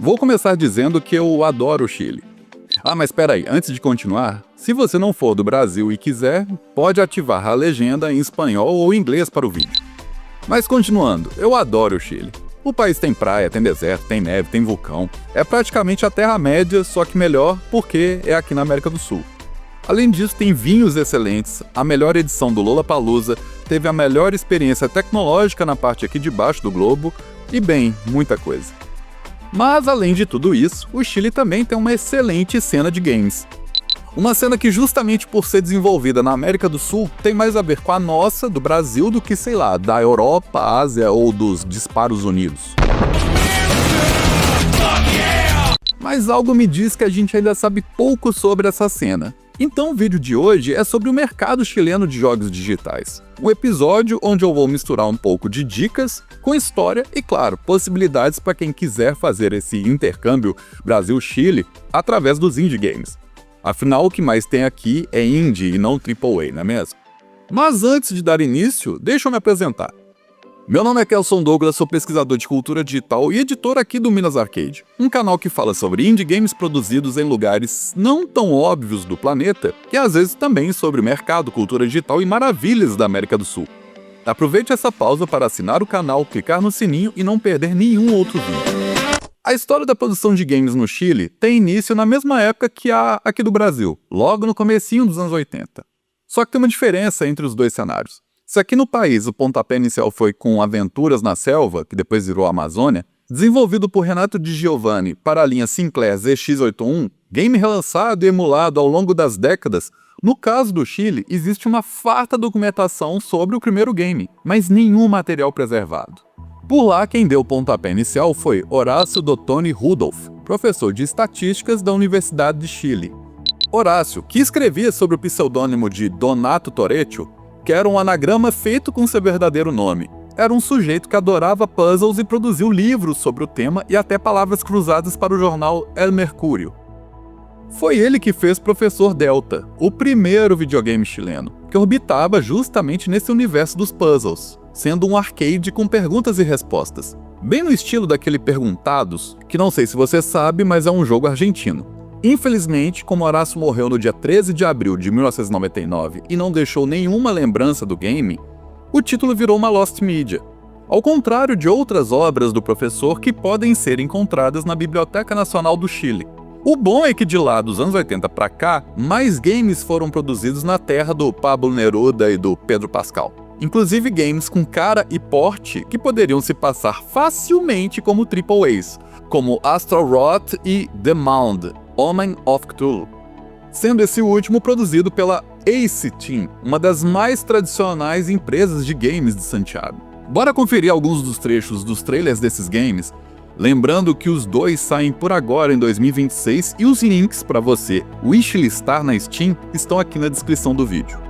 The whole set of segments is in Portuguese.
Vou começar dizendo que eu adoro o Chile. Ah, mas espera aí, antes de continuar, se você não for do Brasil e quiser, pode ativar a legenda em espanhol ou inglês para o vídeo. Mas continuando, eu adoro o Chile. O país tem praia, tem deserto, tem neve, tem vulcão. É praticamente a Terra-média, só que melhor porque é aqui na América do Sul. Além disso, tem vinhos excelentes, a melhor edição do Lollapalooza, teve a melhor experiência tecnológica na parte aqui de baixo do globo e, bem, muita coisa. Mas, além de tudo isso, o Chile também tem uma excelente cena de games. Uma cena que, justamente por ser desenvolvida na América do Sul, tem mais a ver com a nossa, do Brasil, do que, sei lá, da Europa, Ásia ou dos Disparos Unidos. Mas algo me diz que a gente ainda sabe pouco sobre essa cena. Então o vídeo de hoje é sobre o mercado chileno de jogos digitais. Um episódio onde eu vou misturar um pouco de dicas com história e, claro, possibilidades para quem quiser fazer esse intercâmbio Brasil-Chile através dos indie games. Afinal, o que mais tem aqui é indie e não AAA, não é mesmo? Mas antes de dar início, deixa eu me apresentar. Meu nome é Kelson Douglas, sou pesquisador de cultura digital e editor aqui do Minas Arcade, um canal que fala sobre indie games produzidos em lugares não tão óbvios do planeta, e às vezes também sobre mercado, cultura digital e maravilhas da América do Sul. Aproveite essa pausa para assinar o canal, clicar no sininho e não perder nenhum outro vídeo. A história da produção de games no Chile tem início na mesma época que a aqui do Brasil, logo no comecinho dos anos 80. Só que tem uma diferença entre os dois cenários. Se aqui no país o pontapé inicial foi com Aventuras na Selva, que depois virou Amazônia, desenvolvido por Renato Di Giovanni para a linha Sinclair ZX81, game relançado e emulado ao longo das décadas, no caso do Chile existe uma farta documentação sobre o primeiro game, mas nenhum material preservado. Por lá, quem deu o pontapé inicial foi Horácio Dottoni Rudolph, professor de estatísticas da Universidade de Chile. Horácio, que escrevia sob o pseudônimo de Donato Torreccio, que era um anagrama feito com seu verdadeiro nome. Era um sujeito que adorava puzzles e produziu livros sobre o tema e até palavras cruzadas para o jornal El Mercúrio. Foi ele que fez Professor Delta, o primeiro videogame chileno, que orbitava justamente nesse universo dos puzzles, sendo um arcade com perguntas e respostas. Bem no estilo daquele Perguntados, que não sei se você sabe, mas é um jogo argentino. Infelizmente, como Horácio morreu no dia 13 de abril de 1999 e não deixou nenhuma lembrança do game, o título virou uma lost media, ao contrário de outras obras do professor que podem ser encontradas na Biblioteca Nacional do Chile. O bom é que de lá dos anos 80 para cá, mais games foram produzidos na terra do Pablo Neruda e do Pedro Pascal. Inclusive games com cara e porte que poderiam se passar facilmente como AAAs, como Astral Rot e The Mound, Omen of Cthulhu, sendo esse último produzido pela Ace Team, uma das mais tradicionais empresas de games de Santiago. Bora conferir alguns dos trechos dos trailers desses games, lembrando que os dois saem por agora em 2026 e os links para você wishlistar na Steam estão aqui na descrição do vídeo.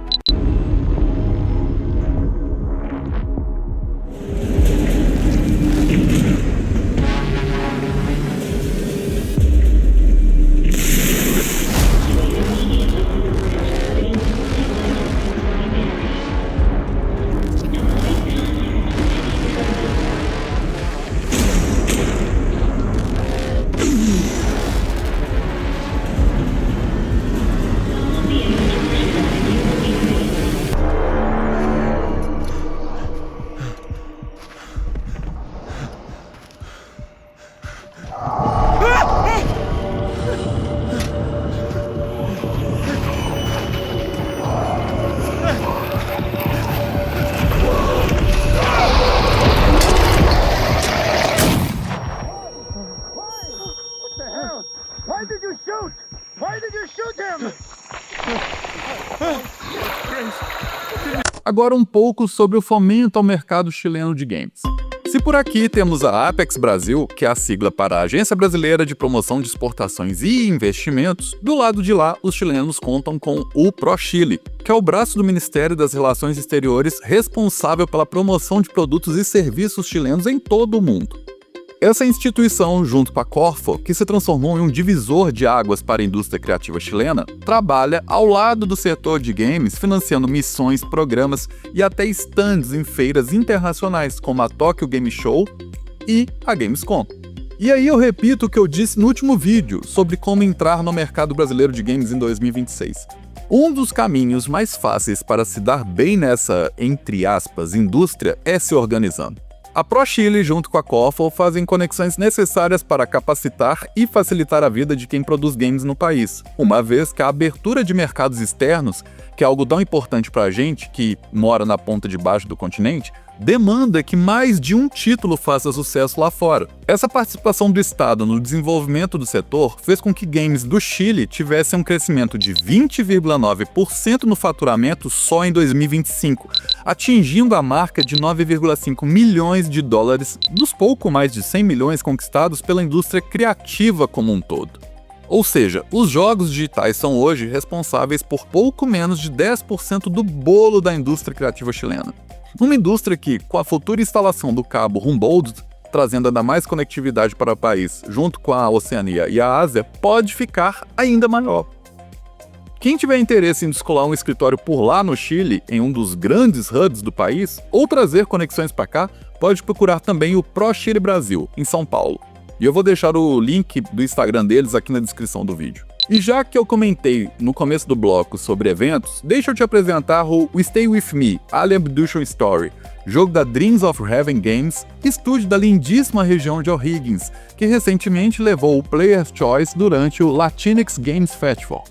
Why did you shoot? Why did you shoot him? Agora um pouco sobre o fomento ao mercado chileno de games. Se por aqui temos a Apex Brasil, que é a sigla para a Agência Brasileira de Promoção de Exportações e Investimentos, do lado de lá os chilenos contam com o ProChile, que é o braço do Ministério das Relações Exteriores responsável pela promoção de produtos e serviços chilenos em todo o mundo. Essa instituição, junto com a Corfo, que se transformou em um divisor de águas para a indústria criativa chilena, trabalha ao lado do setor de games, financiando missões, programas e até stands em feiras internacionais, como a Tokyo Game Show e a Gamescom. E aí eu repito o que eu disse no último vídeo sobre como entrar no mercado brasileiro de games em 2026. Um dos caminhos mais fáceis para se dar bem nessa, entre aspas, indústria é se organizando. A ProChile, junto com a Koffel, fazem conexões necessárias para capacitar e facilitar a vida de quem produz games no país, uma vez que a abertura de mercados externos, que é algo tão importante para a gente, que mora na ponta de baixo do continente, demanda que mais de um título faça sucesso lá fora. Essa participação do Estado no desenvolvimento do setor fez com que games do Chile tivessem um crescimento de 20,9% no faturamento só em 2025, atingindo a marca de 9,5 milhões de dólares dos pouco mais de 100 milhões conquistados pela indústria criativa como um todo. Ou seja, os jogos digitais são hoje responsáveis por pouco menos de 10% do bolo da indústria criativa chilena. Uma indústria que, com a futura instalação do cabo Humboldt, trazendo ainda mais conectividade para o país, junto com a Oceania e a Ásia, pode ficar ainda maior. Quem tiver interesse em descolar um escritório por lá no Chile, em um dos grandes hubs do país, ou trazer conexões para cá, pode procurar também o ProChile Brasil, em São Paulo. E eu vou deixar o link do Instagram deles aqui na descrição do vídeo. E já que eu comentei no começo do bloco sobre eventos, deixa eu te apresentar o Stay With Me, Alien Abduction Story, jogo da Dreams of Heaven Games, estúdio da lindíssima região de O'Higgins, que recentemente levou o Player's Choice durante o Latinx Games Festival.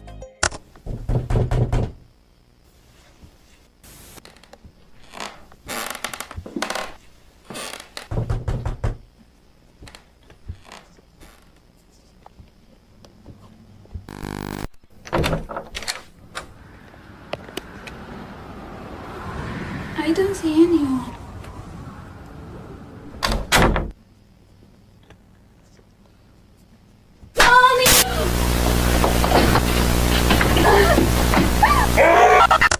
I don't see anyone.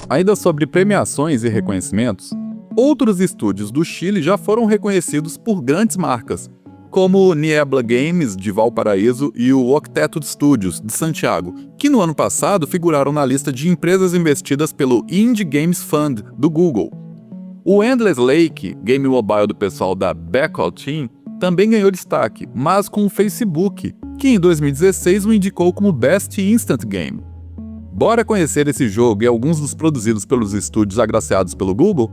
Ainda sobre premiações e reconhecimentos, outros estúdios do Chile já foram reconhecidos por grandes marcas, como o Niebla Games, de Valparaíso, e o Octeto Studios, de Santiago, que no ano passado figuraram na lista de empresas investidas pelo Indie Games Fund, do Google. O Endless Lake, game mobile do pessoal da Backout Team, também ganhou destaque, mas com o Facebook, que em 2016 o indicou como Best Instant Game. Bora conhecer esse jogo e alguns dos produzidos pelos estúdios agraciados pelo Google?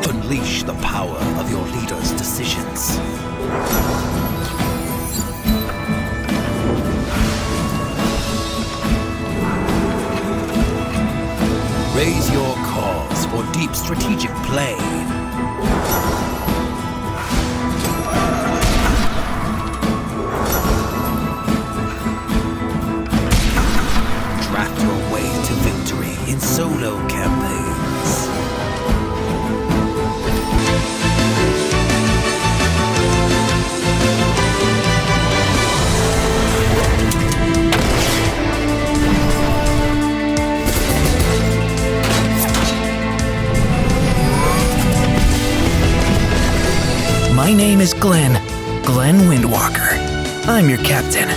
Unleash the power of your leader's decisions. Raise your cause for deep strategic play. Draft your way to victory in solo campaigns. My name is Glenn Windwalker. I'm your captain.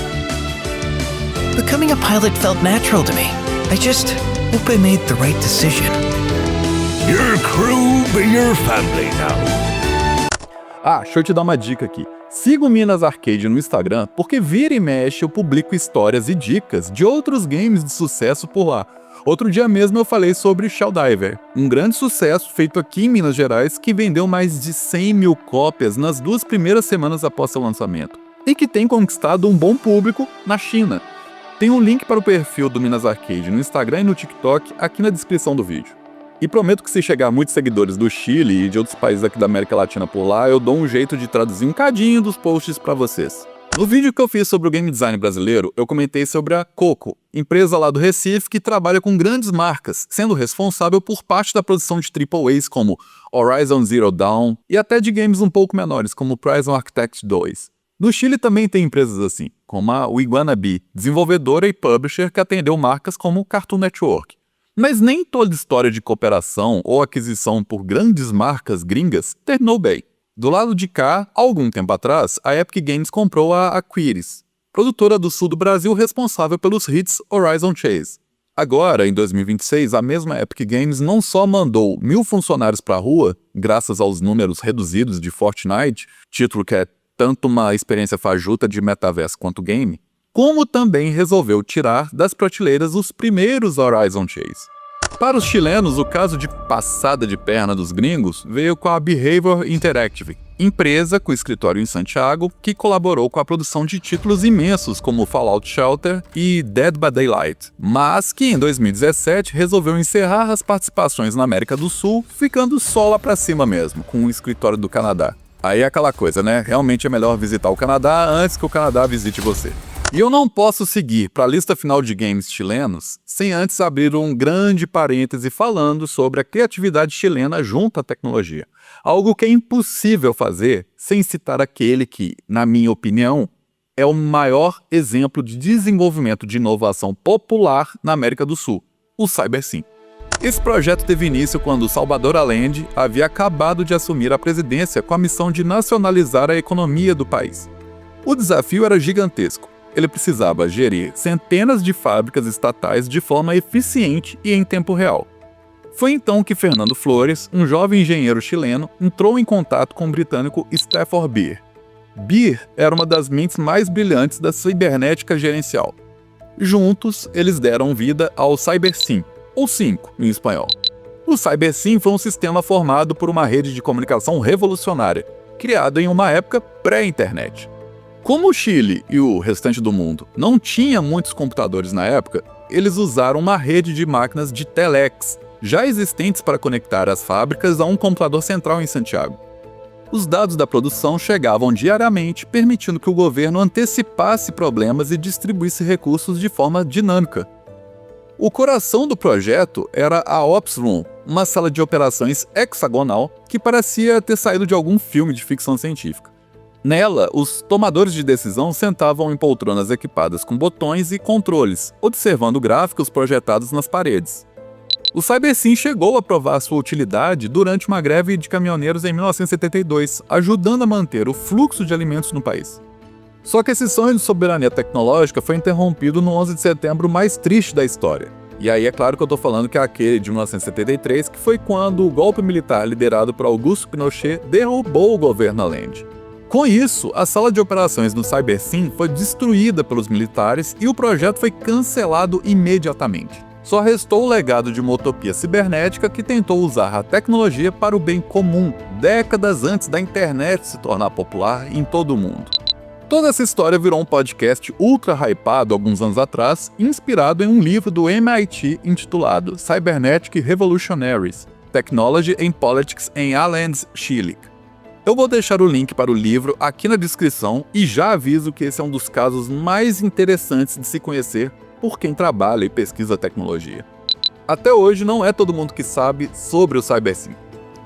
Becoming a pilot felt natural to me. I just hope I made the right decision. Your crew be your family now. Ah, deixa eu te dar uma dica aqui. Siga o Minas Arcade no Instagram, porque vira e mexe eu publico histórias e dicas de outros games de sucesso por lá. Outro dia mesmo eu falei sobre Shelldiver, um grande sucesso feito aqui em Minas Gerais que vendeu mais de 100 mil cópias nas 2 primeiras semanas após seu lançamento, e que tem conquistado um bom público na China. Tem um link para o perfil do Minas Arcade no Instagram e no TikTok aqui na descrição do vídeo. E prometo que se chegar muitos seguidores do Chile e de outros países aqui da América Latina por lá, eu dou um jeito de traduzir um cadinho dos posts para vocês. No vídeo que eu fiz sobre o game design brasileiro, eu comentei sobre a Coco, empresa lá do Recife que trabalha com grandes marcas, sendo responsável por parte da produção de AAAs como Horizon Zero Dawn e até de games um pouco menores como Prison Architect 2. No Chile também tem empresas assim, como a Wiguanabi, desenvolvedora e publisher que atendeu marcas como Cartoon Network. Mas nem toda história de cooperação ou aquisição por grandes marcas gringas terminou bem. Do lado de cá, há algum tempo atrás, a Epic Games comprou a Aquiris, produtora do sul do Brasil responsável pelos hits Horizon Chase. Agora, em 2026, a mesma Epic Games não só mandou 1.000 funcionários para a rua, graças aos números reduzidos de Fortnite, título que é tanto uma experiência fajuta de metaverso quanto game, como também resolveu tirar das prateleiras os primeiros Horizon Chase. Para os chilenos, o caso de passada de perna dos gringos veio com a Behavior Interactive, empresa com escritório em Santiago que colaborou com a produção de títulos imensos como Fallout Shelter e Dead by Daylight, mas que em 2017 resolveu encerrar as participações na América do Sul, ficando só lá pra cima mesmo, com o escritório do Canadá. Aí é aquela coisa, né? Realmente é melhor visitar o Canadá antes que o Canadá visite você. E eu não posso seguir para a lista final de games chilenos sem antes abrir um grande parêntese falando sobre a criatividade chilena junto à tecnologia. Algo que é impossível fazer sem citar aquele que, na minha opinião, é o maior exemplo de desenvolvimento de inovação popular na América do Sul, o CyberSim. Esse projeto teve início quando Salvador Allende havia acabado de assumir a presidência com a missão de nacionalizar a economia do país. O desafio era gigantesco. Ele precisava gerir centenas de fábricas estatais de forma eficiente e em tempo real. Foi então que Fernando Flores, um jovem engenheiro chileno, entrou em contato com o britânico Stafford Beer. Beer era uma das mentes mais brilhantes da cibernética gerencial. Juntos, eles deram vida ao CyberSim, ou 5 em espanhol. O CyberSim foi um sistema formado por uma rede de comunicação revolucionária, criada em uma época pré-internet. Como o Chile e o restante do mundo não tinha muitos computadores na época, eles usaram uma rede de máquinas de telex, já existentes para conectar as fábricas a um computador central em Santiago. Os dados da produção chegavam diariamente, permitindo que o governo antecipasse problemas e distribuísse recursos de forma dinâmica. O coração do projeto era a Ops Room, uma sala de operações hexagonal que parecia ter saído de algum filme de ficção científica. Nela, os tomadores de decisão sentavam em poltronas equipadas com botões e controles, observando gráficos projetados nas paredes. O CyberSim chegou a provar sua utilidade durante uma greve de caminhoneiros em 1972, ajudando a manter o fluxo de alimentos no país. Só que esse sonho de soberania tecnológica foi interrompido no 11 de setembro mais triste da história. E aí é claro que eu tô falando que é aquele de 1973, que foi quando o golpe militar liderado por Augusto Pinochet derrubou o governo Allende. Com isso, a sala de operações no CyberSim foi destruída pelos militares e o projeto foi cancelado imediatamente. Só restou o legado de uma utopia cibernética que tentou usar a tecnologia para o bem comum, décadas antes da internet se tornar popular em todo o mundo. Toda essa história virou um podcast ultra hypado alguns anos atrás, inspirado em um livro do MIT intitulado Cybernetic Revolutionaries: Technology and Politics in Allende Schilling. Eu vou deixar o link para o livro aqui na descrição e já aviso que esse é um dos casos mais interessantes de se conhecer por quem trabalha e pesquisa tecnologia. Até hoje não é todo mundo que sabe sobre o CyberSim.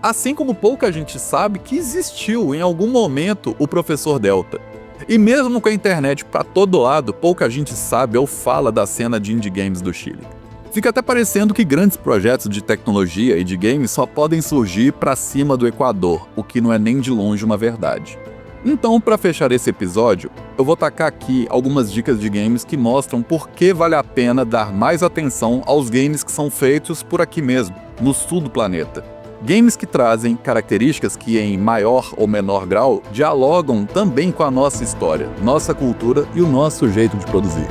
Assim como pouca gente sabe que existiu em algum momento o Professor Delta. E mesmo com a internet para todo lado, pouca gente sabe ou fala da cena de indie games do Chile. Fica até parecendo que grandes projetos de tecnologia e de games só podem surgir para cima do Equador, o que não é nem de longe uma verdade. Então, para fechar esse episódio, eu vou tacar aqui algumas dicas de games que mostram por que vale a pena dar mais atenção aos games que são feitos por aqui mesmo, no sul do planeta. Games que trazem características que, em maior ou menor grau, dialogam também com a nossa história, nossa cultura e o nosso jeito de produzir.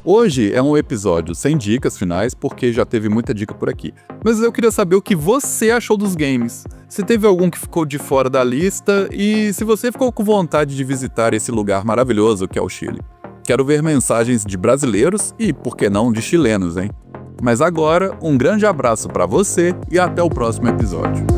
Hoje é um episódio sem dicas finais, porque já teve muita dica por aqui. Mas eu queria saber o que você achou dos games. Se teve algum que ficou de fora da lista e se você ficou com vontade de visitar esse lugar maravilhoso que é o Chile. Quero ver mensagens de brasileiros e, por que não, de chilenos, hein? Mas agora, um grande abraço para você e até o próximo episódio.